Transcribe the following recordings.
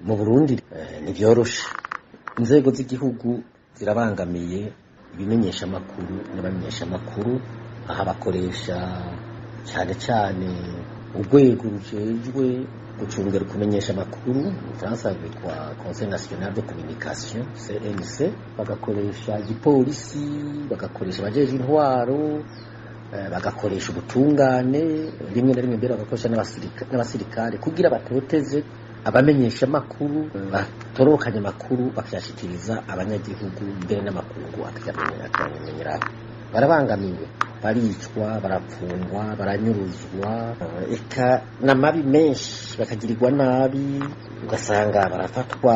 mu Burundi ntivyoroshe, inzego z'igihugu zirabangamiye ibimenyesha makuru n'abamenyesha makuru, aha bakoresha cyane cyane urwego rujejwe gucungera kumenyesha makuru mu Faransa rwitwa Conseil National de Communication CNC, bagakoresha igipolisi, bagakoresha abajeje intwaro, bagakoresha ubutungane, rimwe na rimwe mbere bagakoresha n'abasirikare kugira batoteze abamenyesha makuru, batorokanye makuru bakayashikiriza abanyagihugu mbere n'amakungu akamenyera. Barabangamiwe, baricwa, barapfungwa, baranyuruzwa, eka n'amabi menshi, bakagirirwa nabi, ugasanga barafatwa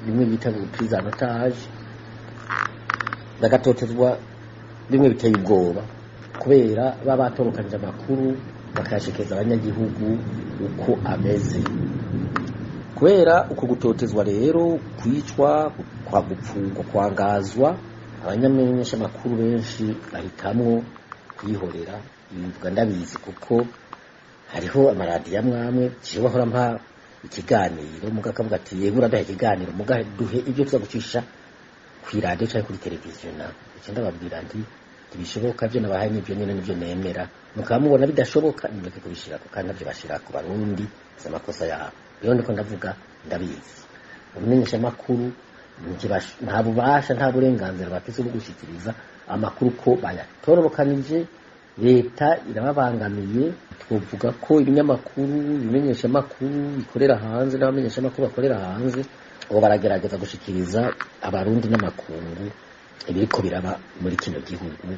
bimwe bita prise en otage, bagatotezwa bimwe biteye ubwoba kubera baba batorokanye amakuru bakayashikiriza abanyagihugu uko ameze. Kubera uko gutotezwa rero, kwicwa, kwa gupfungwa, kwangazwa, abanyamenyesha makuru benshi bahitamwo kwihorera. Bivuga ndabizi kuko hariho amaradiyo amwe jewe bahora mpa ikiganiro muga akavuga ati yego uradaha ikiganiro muga duhe ibyo tuza gucisha kw'iradiyo cyangwa kuri televiziyo. na icyo ndababwira nti ntibishoboka, byo nabahaye n'ibyo nyene n'ibyo nemera, mukaba mubona bidashoboka nimureke kubishirako, kandi navyo bashira ku Barundi z'amakosa yabo. Rero ndiko ndavuga ndabizi umenyesha makuru nta bubasha, nta burenganzira bafise bwo gushikiriza amakuru ko bayatororokanije. Leta irababangamiye. Twovuga ko ibinyamakuru, ibimenyesha makuru bikorera hanze n'abamenyesha makuru bakorera hanze ubu baragerageza gushikiriza Abarundi n'amakungu ibiriko biraba muri kino gihugu